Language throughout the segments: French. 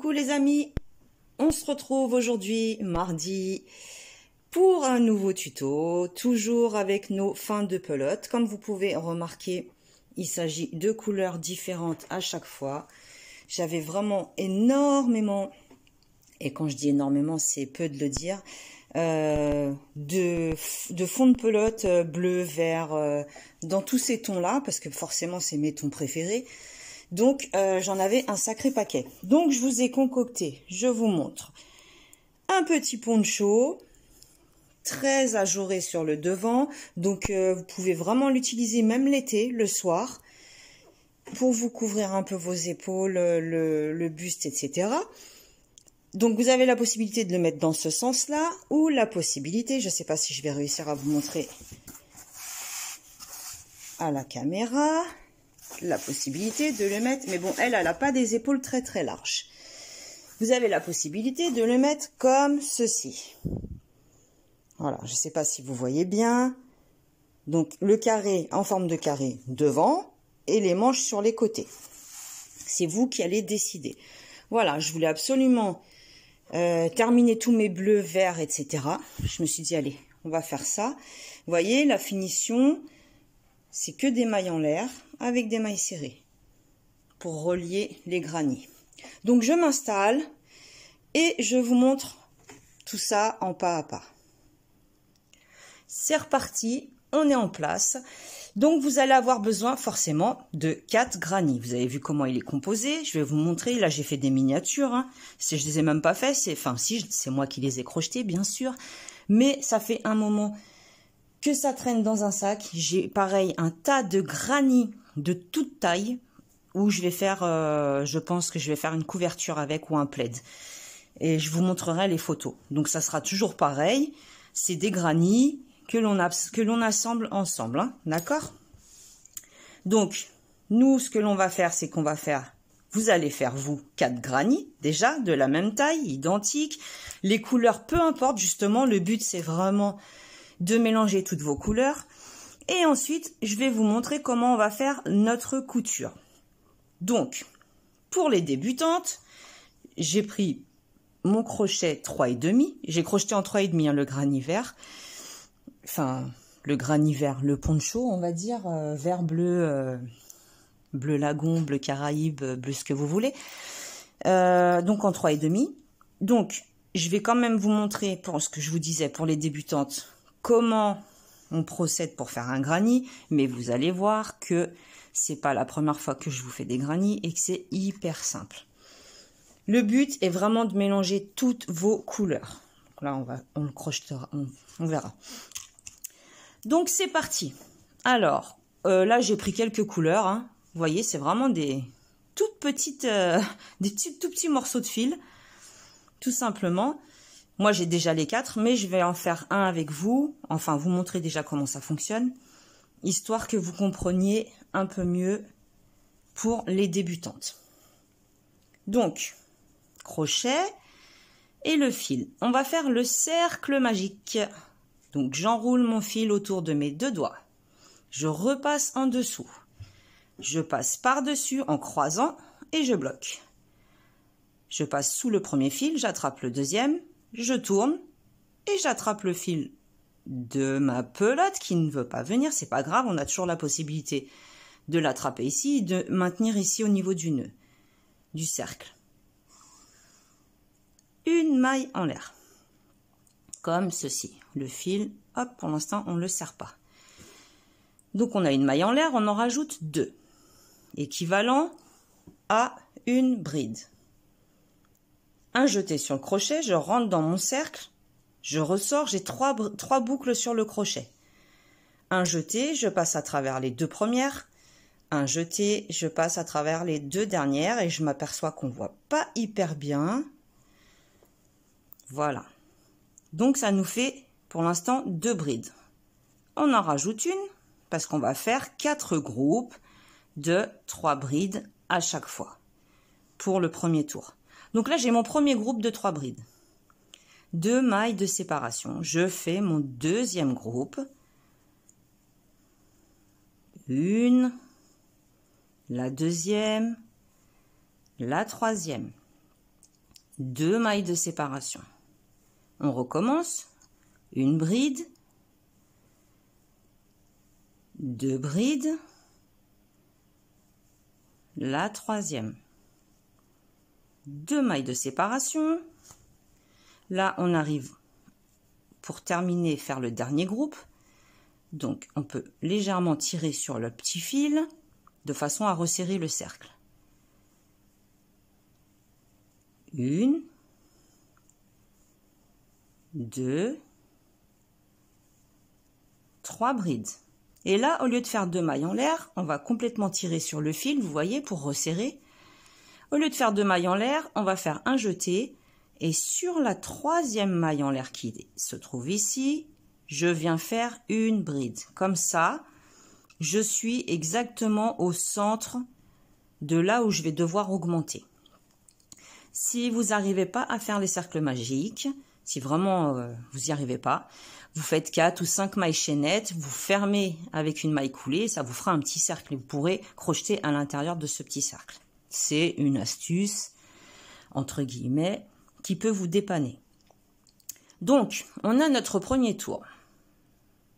Coucou les amis, on se retrouve aujourd'hui mardi pour un nouveau tuto, toujours avec nos fins de pelote. Comme vous pouvez remarquer, il s'agit de couleurs différentes à chaque fois. J'avais vraiment énormément, et quand je dis énormément c'est peu de le dire, de fond de pelote bleu, vert, dans tous ces tons là, parce que forcément c'est mes tons préférés. Donc, j'en avais un sacré paquet. Donc, je vous ai concocté, je vous montre, un petit poncho, très ajouré sur le devant. Donc, vous pouvez vraiment l'utiliser même l'été, le soir, pour vous couvrir un peu vos épaules, le buste, etc. Donc, vous avez la possibilité de le mettre dans ce sens-là, ou la possibilité, je ne sais pas si je vais réussir à vous montrer à la caméra, la possibilité de le mettre, mais bon, elle n'a pas des épaules très très larges. Vous avez la possibilité de le mettre comme ceci. Voilà, je ne sais pas si vous voyez bien. Donc le carré en forme de carré devant et les manches sur les côtés. C'est vous qui allez décider. Voilà, je voulais absolument terminer tous mes bleus, verts, etc. Je me suis dit, allez, on va faire ça. Vous voyez, la finition, c'est que des mailles en l'air avec des mailles serrées pour relier les granits. Donc je m'installe et je vous montre tout ça en pas à pas. C'est reparti, on est en place. Donc vous allez avoir besoin forcément de 4 granits. Vous avez vu comment il est composé, je vais vous montrer. Là j'ai fait des miniatures, hein. Je les ai même pas fait, c'est moi qui les ai crochetés bien sûr, mais ça fait un moment que ça traîne dans un sac. J'ai pareil un tas de granits de toute taille où je vais faire, je pense que je vais faire une couverture avec ou un plaid. Et je vous montrerai les photos. Donc ça sera toujours pareil. C'est des granits que l'on assemble ensemble, hein, d'accord? Donc nous, ce que l'on va faire, c'est qu'on va faire, vous allez faire vous 4 granits déjà de la même taille, identiques. Les couleurs, peu importe justement. Le but c'est vraiment de mélanger toutes vos couleurs. Et ensuite, je vais vous montrer comment on va faire notre couture. Donc, pour les débutantes, j'ai pris mon crochet 3,5. J'ai crocheté en 3,5 hein, le granit vert. Enfin, le granit vert, le poncho, on va dire, vert, bleu, bleu lagon, bleu Caraïbe, bleu ce que vous voulez. Donc en 3,5. Donc, je vais quand même vous montrer, pour ce que je vous disais, pour les débutantes, comment on procède pour faire un granit, mais vous allez voir que c'est pas la première fois que je vous fais des granits et que c'est hyper simple. Le but est vraiment de mélanger toutes vos couleurs. Donc là, on le crochetera, on verra. Donc c'est parti. Alors, là j'ai pris quelques couleurs, hein. Vous voyez, c'est vraiment des toutes petites, tout petits morceaux de fil, tout simplement. Moi, j'ai déjà les 4, mais je vais en faire un avec vous. Enfin, vous montrer déjà comment ça fonctionne, histoire que vous compreniez un peu mieux pour les débutantes. Donc, crochet et le fil. On va faire le cercle magique. Donc, j'enroule mon fil autour de mes 2 doigts. Je repasse en dessous. Je passe par-dessus en croisant et je bloque. Je passe sous le premier fil, j'attrape le deuxième. Je tourne et j'attrape le fil de ma pelote qui ne veut pas venir. C'est pas grave, on a toujours la possibilité de l'attraper ici et de maintenir ici au niveau du nœud, du cercle. Une maille en l'air, comme ceci. Le fil, hop, pour l'instant, on ne le serre pas. Donc on a une maille en l'air, on en rajoute 2, équivalent à une bride. Un jeté sur le crochet, je rentre dans mon cercle, je ressors, j'ai 3 boucles sur le crochet. Un jeté, je passe à travers les 2 premières. Un jeté, je passe à travers les 2 dernières et je m'aperçois qu'on ne voit pas hyper bien. Voilà. Donc ça nous fait pour l'instant 2 brides. On en rajoute une parce qu'on va faire 4 groupes de 3 brides à chaque fois pour le premier tour. Donc là, j'ai mon premier groupe de 3 brides. 2 mailles de séparation. Je fais mon deuxième groupe. Une, la deuxième, la troisième. 2 mailles de séparation. On recommence, une bride, 2 brides, la troisième, 2 mailles de séparation. Là, on arrive pour terminer, faire le dernier groupe. Donc, on peut légèrement tirer sur le petit fil de façon à resserrer le cercle. 1, 2, 3 brides. Et là, au lieu de faire 2 mailles en l'air, on va complètement tirer sur le fil, vous voyez, pour resserrer. Au lieu de faire 2 mailles en l'air, on va faire un jeté. Et sur la troisième maille en l'air qui se trouve ici, je viens faire une bride. Comme ça, je suis exactement au centre de là où je vais devoir augmenter. Si vous n'arrivez pas à faire les cercles magiques, si vraiment vous n'y arrivez pas, vous faites 4 ou 5 mailles chaînettes, vous fermez avec une maille coulée, ça vous fera un petit cercle et vous pourrez crocheter à l'intérieur de ce petit cercle. C'est une astuce, entre guillemets, qui peut vous dépanner. Donc, on a notre premier tour.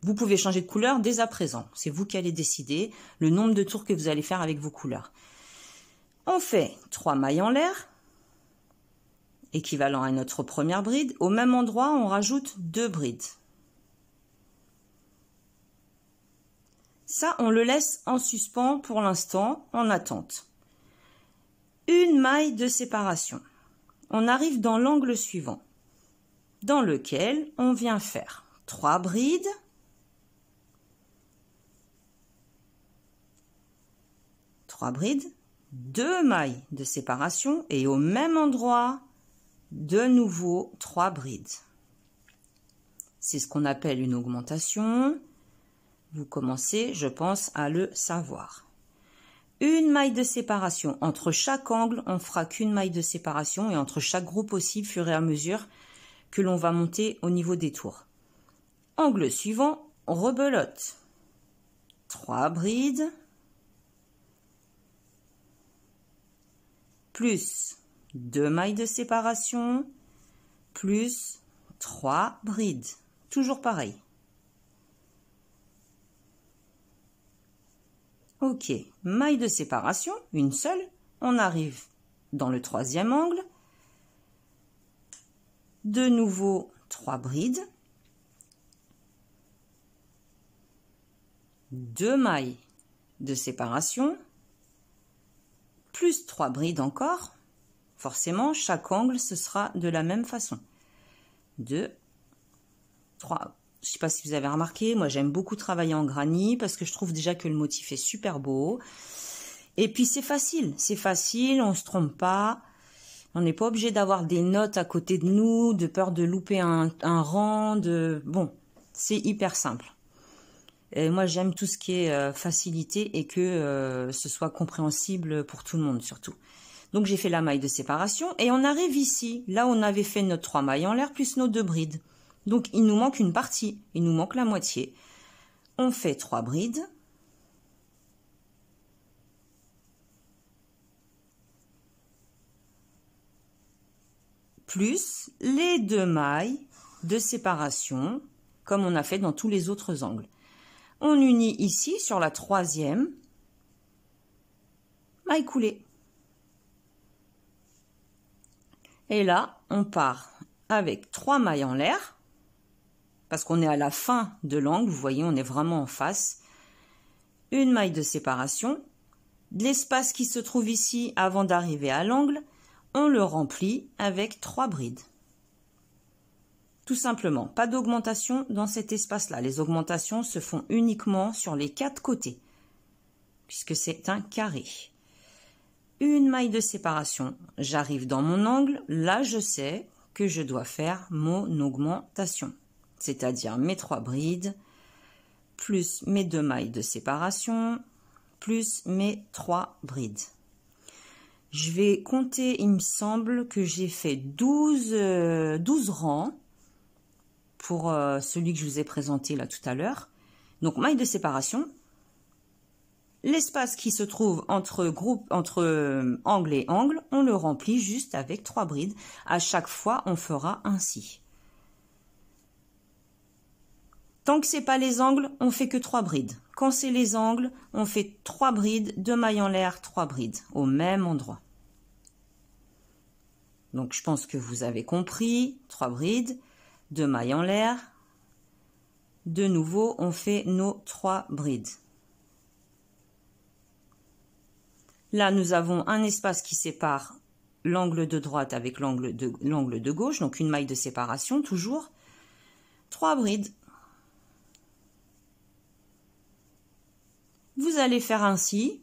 Vous pouvez changer de couleur dès à présent. C'est vous qui allez décider le nombre de tours que vous allez faire avec vos couleurs. On fait 3 mailles en l'air, équivalent à notre première bride. Au même endroit, on rajoute 2 brides. Ça, on le laisse en suspens pour l'instant, en attente. Une maille de séparation. On arrive dans l'angle suivant, dans lequel on vient faire 3 brides, 2 mailles de séparation et au même endroit, de nouveau 3 brides. C'est ce qu'on appelle une augmentation. Vous commencez, je pense, à le savoir. Une maille de séparation. Entre chaque angle, on fera qu'une maille de séparation et entre chaque groupe aussi, au fur et à mesure que l'on va monter au niveau des tours. Angle suivant, rebelote. 3 brides, plus 2 mailles de séparation, plus 3 brides. Toujours pareil. Ok, maille de séparation, une seule. On arrive dans le troisième angle. De nouveau, 3 brides. 2 mailles de séparation. Plus 3 brides encore. Forcément, chaque angle, ce sera de la même façon. 2, 3. Je ne sais pas si vous avez remarqué, moi j'aime beaucoup travailler en granit parce que je trouve déjà que le motif est super beau. Et puis c'est facile, on ne se trompe pas. On n'est pas obligé d'avoir des notes à côté de nous, de peur de louper un rang. Bon, c'est hyper simple. Et moi j'aime tout ce qui est facilité et que ce soit compréhensible pour tout le monde surtout. Donc j'ai fait la maille de séparation et on arrive ici, là où on avait fait notre 3 mailles en l'air plus nos 2 brides. Donc, il nous manque une partie, il nous manque la moitié. On fait 3 brides. Plus les 2 mailles de séparation, comme on a fait dans tous les autres angles. On unit ici sur la troisième maille coulée. Et là, on part avec 3 mailles en l'air. Parce qu'on est à la fin de l'angle, vous voyez, on est vraiment en face. Une maille de séparation. L'espace qui se trouve ici avant d'arriver à l'angle, on le remplit avec 3 brides. Tout simplement, pas d'augmentation dans cet espace-là. Les augmentations se font uniquement sur les 4 côtés, puisque c'est un carré. Une maille de séparation, j'arrive dans mon angle, là je sais que je dois faire mon augmentation. C'est-à-dire mes 3 brides, plus mes 2 mailles de séparation, plus mes 3 brides. Je vais compter, il me semble que j'ai fait 12 rangs pour celui que je vous ai présenté là tout à l'heure. Donc maille de séparation, l'espace qui se trouve entre angle et angle, on le remplit juste avec 3 brides. À chaque fois, on fera ainsi. Tant que c'est pas les angles, on fait que 3 brides. Quand c'est les angles, on fait 3 brides, 2 mailles en l'air, 3 brides au même endroit. Donc je pense que vous avez compris, 3 brides, 2 mailles en l'air. De nouveau, on fait nos 3 brides. Là, nous avons un espace qui sépare l'angle de droite avec l'angle de gauche, donc une maille de séparation, toujours. 3 brides. Vous allez faire ainsi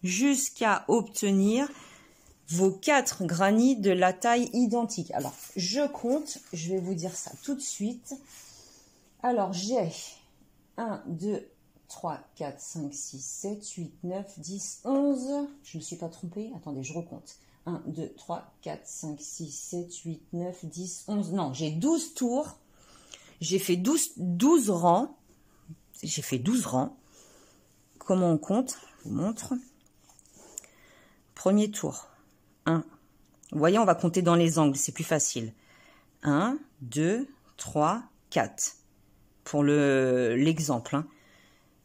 jusqu'à obtenir vos 4 granny de la taille identique. Alors, je compte, je vais vous dire ça tout de suite. Alors, j'ai 1, 2, 3, 4, 5, 6, 7, 8, 9, 10, 11. Je ne me suis pas trompée. Attendez, je recompte. 1, 2, 3, 4, 5, 6, 7, 8, 9, 10, 11. Non, j'ai 12 tours. J'ai fait 12 rangs. J'ai fait 12 rangs. Comment on compte? Je vous montre. Premier tour. 1. Vous voyez, on va compter dans les angles. C'est plus facile. 1, 2, 3, 4. Pour l'exemple. Hein.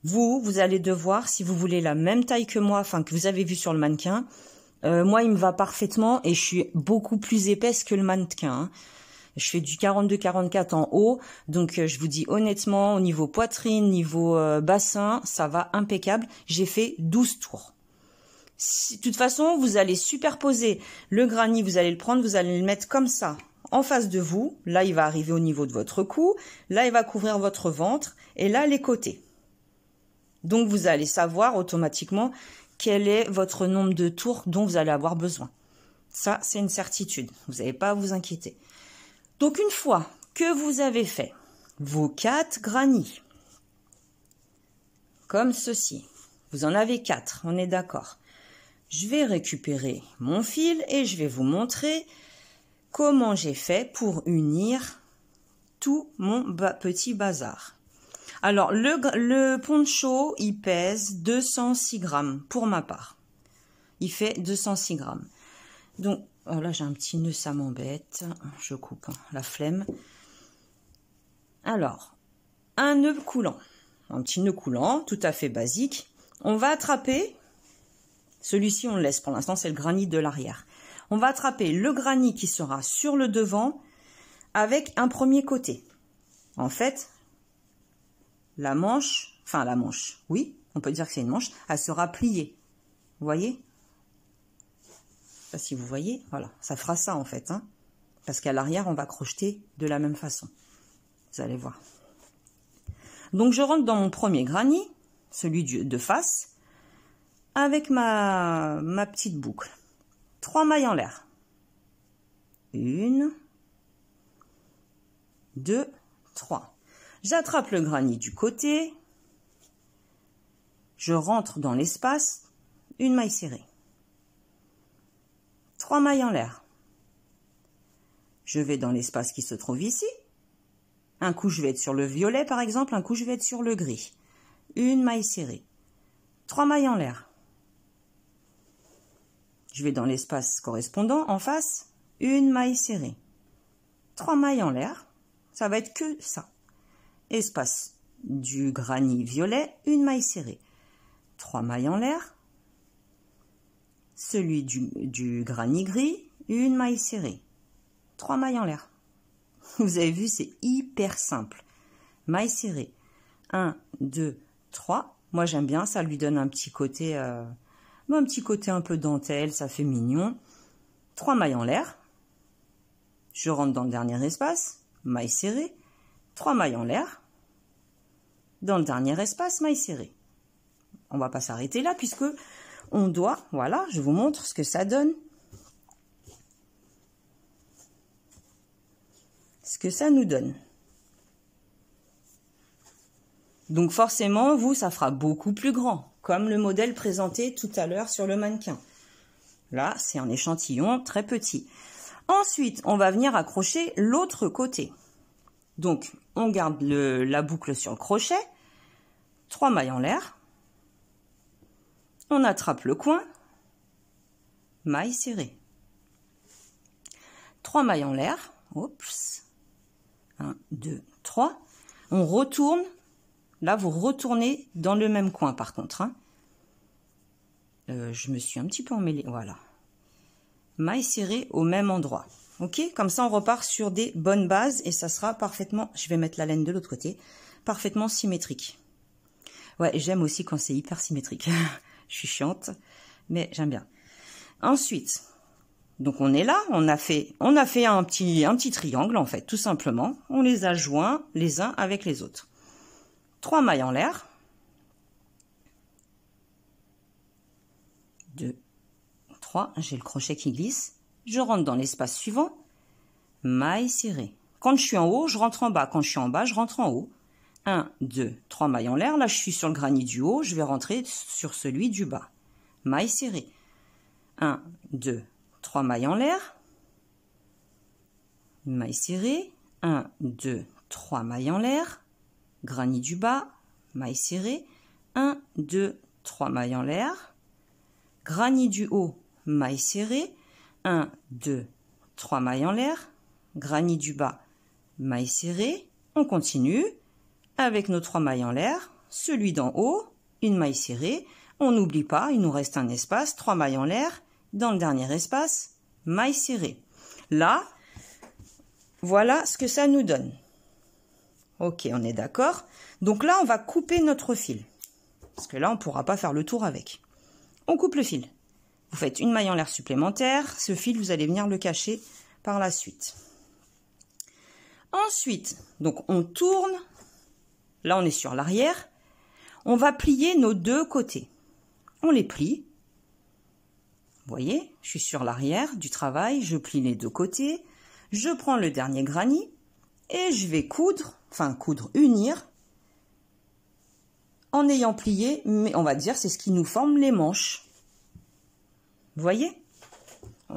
Vous allez devoir, si vous voulez la même taille que moi, enfin que vous avez vu sur le mannequin, moi il me va parfaitement et je suis beaucoup plus épaisse que le mannequin. Hein. Je fais du 42-44 en haut, donc je vous dis honnêtement, au niveau poitrine, niveau bassin, ça va impeccable. J'ai fait 12 tours. De toute façon, vous allez superposer le granny, vous allez le prendre, vous allez le mettre comme ça, en face de vous. Là, il va arriver au niveau de votre cou. Là, il va couvrir votre ventre. Et là, les côtés. Donc, vous allez savoir automatiquement quel est votre nombre de tours dont vous allez avoir besoin. Ça, c'est une certitude. Vous n'avez pas à vous inquiéter. Donc, une fois que vous avez fait vos 4 granny, comme ceci, vous en avez 4, on est d'accord. Je vais récupérer mon fil et je vais vous montrer comment j'ai fait pour unir tout mon petit bazar. Alors, le poncho, il pèse 206 grammes pour ma part. Il fait 206 grammes. Donc, oh là, j'ai un petit nœud, ça m'embête. Je coupe, hein, la flemme. Alors, un nœud coulant. Un petit nœud coulant, tout à fait basique. On va attraper, celui-ci on le laisse pour l'instant, c'est le granny de l'arrière. On va attraper le granny qui sera sur le devant avec un premier côté. En fait, la manche, oui, on peut dire que c'est une manche, elle sera pliée. Vous voyez? Je sais pas si vous voyez, voilà, ça fera ça en fait, hein, parce qu'à l'arrière, on va crocheter de la même façon. Vous allez voir. Donc, je rentre dans mon premier granny, celui de face, avec ma petite boucle. 3 mailles en l'air. 1, 2, 3. J'attrape le granny du côté. Je rentre dans l'espace. Une maille serrée. 3 mailles en l'air. Je vais dans l'espace qui se trouve ici. Un coup, je vais être sur le violet, par exemple. Un coup, je vais être sur le gris. Une maille serrée. 3 mailles en l'air. Je vais dans l'espace correspondant en face. Une maille serrée. 3 mailles en l'air. Ça va être que ça. Espace du granny violet, une maille serrée. 3 mailles en l'air. Celui du granny gris, une maille serrée. 3 mailles en l'air. Vous avez vu, c'est hyper simple. Maille serrée. 1, 2, 3. Moi, j'aime bien, ça lui donne un petit côté un peu dentelle, ça fait mignon. 3 mailles en l'air. Je rentre dans le dernier espace, maille serrée. 3 mailles en l'air. Dans le dernier espace, maille serrée. On va pas s'arrêter là puisque on doit, voilà, je vous montre ce que ça donne. Ce que ça nous donne. Donc forcément, vous, ça fera beaucoup plus grand, comme le modèle présenté tout à l'heure sur le mannequin. Là, c'est un échantillon très petit. Ensuite, on va venir accrocher l'autre côté. Donc, on garde la boucle sur le crochet, 3 mailles en l'air. On attrape le coin, maille serrée. 3 mailles en l'air, oups, 1, 2, 3. On retourne, là vous retournez dans le même coin par contre. Hein. Je me suis un petit peu emmêlée, voilà. Maille serrée au même endroit. Ok, comme ça on repart sur des bonnes bases et ça sera parfaitement, je vais mettre la laine de l'autre côté, parfaitement symétrique. Ouais, j'aime aussi quand c'est hyper symétrique. Je suis chiante, mais j'aime bien. Ensuite, donc on est là, on a fait un petit triangle en fait, tout simplement. On les a joints les uns avec les autres. 3 mailles en l'air. 2, 3, j'ai le crochet qui glisse. Je rentre dans l'espace suivant, maille serrée. Quand je suis en haut, je rentre en bas. Quand je suis en bas, je rentre en haut. 1, 2, 3 mailles en l'air. Là, je suis sur le granit du haut, je vais rentrer sur celui du bas. Maille serrée. 1, 2, 3 mailles en l'air. Maille serrée. 1, 2, 3 mailles en l'air. Granit du bas, maille serrée. 1, 2, 3 mailles en l'air. Granit du haut, maille serrée. 1, 2, 3 mailles en l'air, granit du bas, maille serrée, on continue avec nos 3 mailles en l'air, celui d'en haut, une maille serrée, on n'oublie pas, il nous reste un espace, 3 mailles en l'air, dans le dernier espace, maille serrée. Là, voilà ce que ça nous donne. Ok, on est d'accord. Donc là, on va couper notre fil, parce que là, on ne pourra pas faire le tour avec. On coupe le fil. Vous faites une maille en l'air supplémentaire. Ce fil, vous allez venir le cacher par la suite. Ensuite, donc on tourne. Là, on est sur l'arrière. On va plier nos deux côtés. On les plie. Vous voyez, je suis sur l'arrière du travail. Je plie les deux côtés. Je prends le dernier granit et je vais unir en ayant plié, mais on va dire c'est ce qui nous forme les manches. Vous voyez?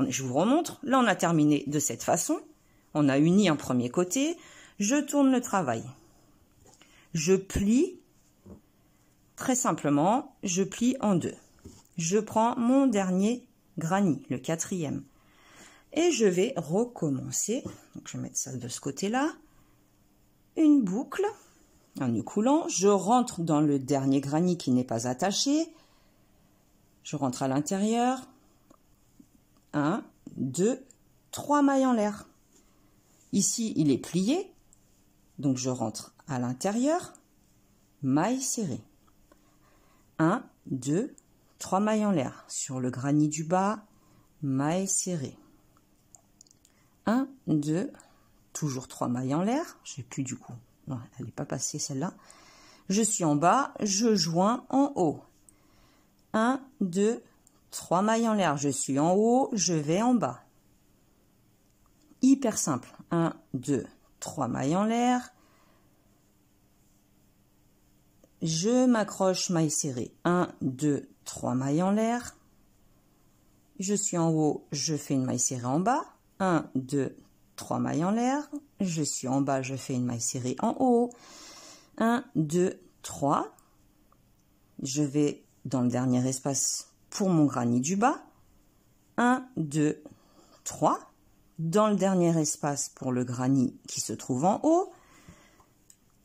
Je vous remontre. Là, on a terminé de cette façon. On a uni un premier côté. Je tourne le travail. Je plie. Très simplement, je plie en deux. Je prends mon dernier granit, le 4e. Et je vais recommencer. Donc, je vais mettre ça de ce côté-là. Une boucle. Un nœud coulant. Je rentre dans le dernier granit qui n'est pas attaché. Je rentre à l'intérieur. 1, 2, 3 mailles en l'air. Ici, il est plié. Donc, je rentre à l'intérieur. Maille serrée. 1, 2, 3 mailles en l'air. Sur le granit du bas, maille serrée. 1, 2, toujours 3 mailles en l'air. Je n'ai plus du coup. Non, elle n'est pas passée celle-là. Je suis en bas, je joins en haut. 1, 2, 3 mailles en l'air, je suis en haut, je vais en bas. Hyper simple. 1, 2, 3 mailles en l'air. Je m'accroche, maille serrée. 1, 2, 3 mailles en l'air. Je suis en haut, je fais une maille serrée en bas. 1, 2, 3 mailles en l'air. Je suis en bas, je fais une maille serrée en haut. 1, 2, 3. Je vais dans le dernier espace pour mon granit du bas. 1, 2, 3. Dans le dernier espace pour le granit qui se trouve en haut.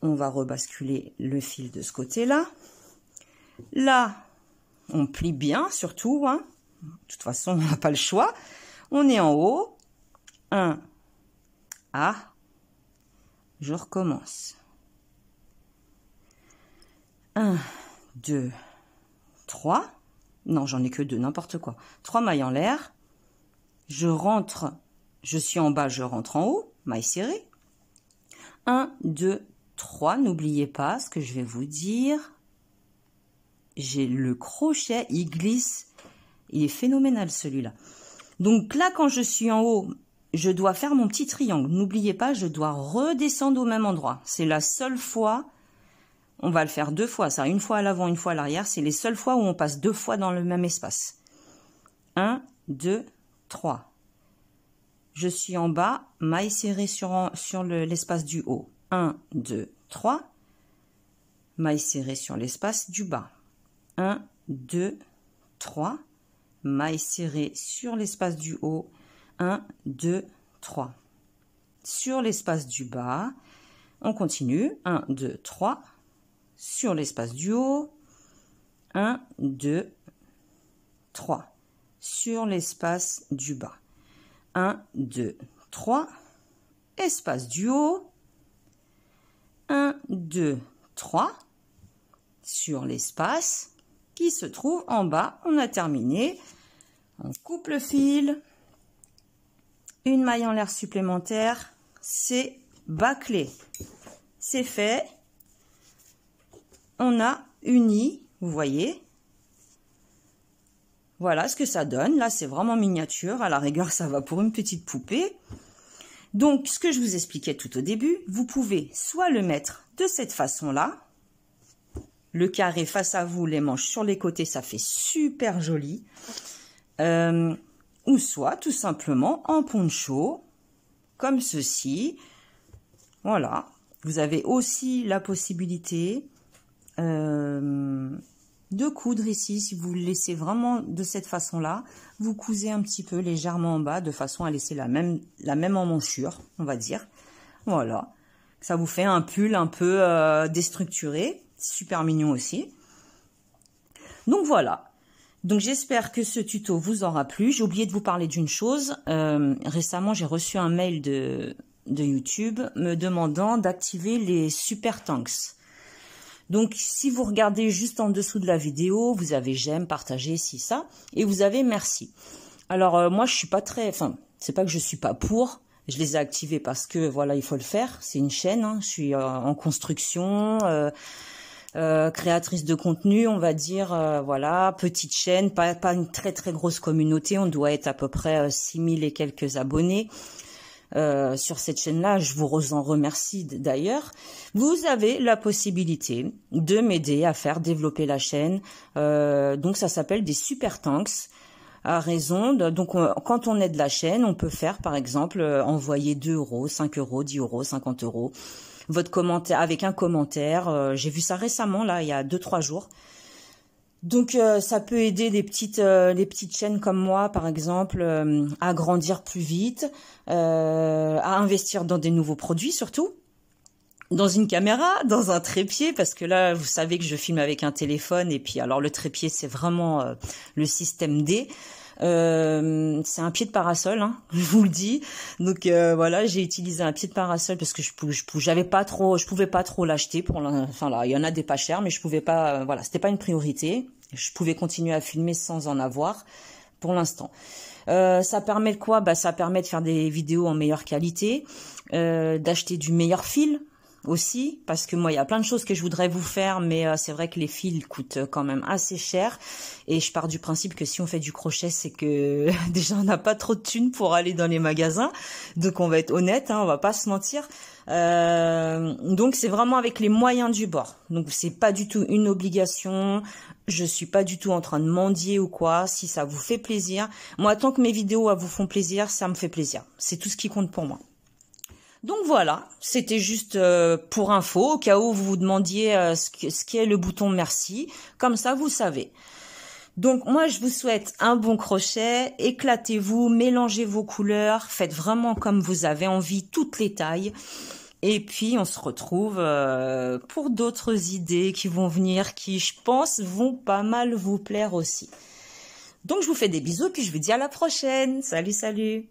On va rebasculer le fil de ce côté-là. Là, on plie bien, surtout. Hein. De toute façon, on n'a pas le choix. On est en haut. 1. Ah, je recommence. 1, 2, 3. Non, j'en ai que 2, n'importe quoi. 3 mailles en l'air. Je rentre, je suis en bas, je rentre en haut. Maille serrée. 1, 2, 3. N'oubliez pas ce que je vais vous dire. J'ai le crochet, il glisse. Il est phénoménal celui-là. Donc là, quand je suis en haut, je dois faire mon petit triangle. N'oubliez pas, je dois redescendre au même endroit. C'est la seule fois. On va le faire 2 fois, ça, une fois à l'avant, une fois à l'arrière. C'est les seules fois où on passe 2 fois dans le même espace. 1, 2, 3. Je suis en bas, maille serrée sur l'espace du haut. 1, 2, 3. Maille serrée sur l'espace du bas. 1, 2, 3. Maille serrée sur l'espace du haut. 1, 2, 3. Sur l'espace du bas, on continue. 1, 2, 3. Sur l'espace du haut. 1, 2, 3. Sur l'espace du bas. 1, 2, 3. Espace du haut. 1, 2, 3. Sur l'espace qui se trouve en bas. On a terminé. On coupe le fil. Une maille en l'air supplémentaire. C'est bâclé. C'est fait. On a uni, vous voyez. Voilà ce que ça donne. Là, c'est vraiment miniature. À la rigueur, ça va pour une petite poupée. Donc, ce que je vous expliquais tout au début, vous pouvez soit le mettre de cette façon-là. Le carré face à vous, les manches sur les côtés, ça fait super joli. Ou soit, tout simplement, en poncho, comme ceci. Voilà. Vous avez aussi la possibilité de coudre ici. Si vous le laissez vraiment de cette façon-là, vous cousez un petit peu légèrement en bas, de façon à laisser la même emmanchure, on va dire. Voilà. Ça vous fait un pull un peu déstructuré. Super mignon aussi. Donc voilà. Donc j'espère que ce tuto vous aura plu. J'ai oublié de vous parler d'une chose. Récemment, j'ai reçu un mail de YouTube me demandant d'activer les super thanks. Donc si vous regardez juste en dessous de la vidéo, vous avez j'aime, partager, si, ça. Et vous avez merci. Alors moi, je suis pas très... Enfin, c'est pas que je suis pas pour. Je les ai activés parce que voilà, il faut le faire. C'est une chaîne. Hein. Je suis en construction... créatrice de contenu, on va dire, voilà, petite chaîne, pas une très très grosse communauté, on doit être à peu près 6000 et quelques abonnés sur cette chaîne-là, je vous en remercie d'ailleurs. Vous avez la possibilité de m'aider à faire développer la chaîne, donc ça s'appelle des super thanks. À raison de, donc quand on aide la chaîne, on peut faire par exemple envoyer 2 €, 5 €, 10 €, 50 €. Votre commentaire avec un commentaire, j'ai vu ça récemment là, il y a 2-3 jours. Donc ça peut aider les petites chaînes comme moi par exemple à grandir plus vite, à investir dans des nouveaux produits surtout, dans une caméra, dans un trépied, parce que là vous savez que je filme avec un téléphone et puis alors le trépied c'est vraiment le système D. C'est un pied de parasol, hein, je vous le dis. Donc voilà, j'ai utilisé un pied de parasol parce que je pouvais pas trop l'acheter pour enfin là, il y en a des pas chers mais je pouvais pas voilà, c'était pas une priorité. Je pouvais continuer à filmer sans en avoir pour l'instant. Ça permet de quoi? Bah ça permet de faire des vidéos en meilleure qualité, d'acheter du meilleur fil aussi, parce que moi il y a plein de choses que je voudrais vous faire, mais c'est vrai que les fils coûtent quand même assez cher, et je pars du principe que si on fait du crochet, c'est que déjà on n'a pas trop de thunes pour aller dans les magasins, donc on va être honnête, hein, on va pas se mentir. Donc c'est vraiment avec les moyens du bord, donc c'est pas du tout une obligation, je suis pas du tout en train de mendier ou quoi. Si ça vous fait plaisir, moi tant que mes vidéos vous font plaisir, ça me fait plaisir, c'est tout ce qui compte pour moi. Donc voilà, c'était juste pour info, au cas où vous vous demandiez ce qu'est le bouton merci, comme ça vous savez. Donc moi je vous souhaite un bon crochet, éclatez-vous, mélangez vos couleurs, faites vraiment comme vous avez envie, toutes les tailles. Et puis on se retrouve pour d'autres idées qui vont venir, qui je pense vont pas mal vous plaire aussi. Donc je vous fais des bisous, puis je vous dis à la prochaine. Salut, salut!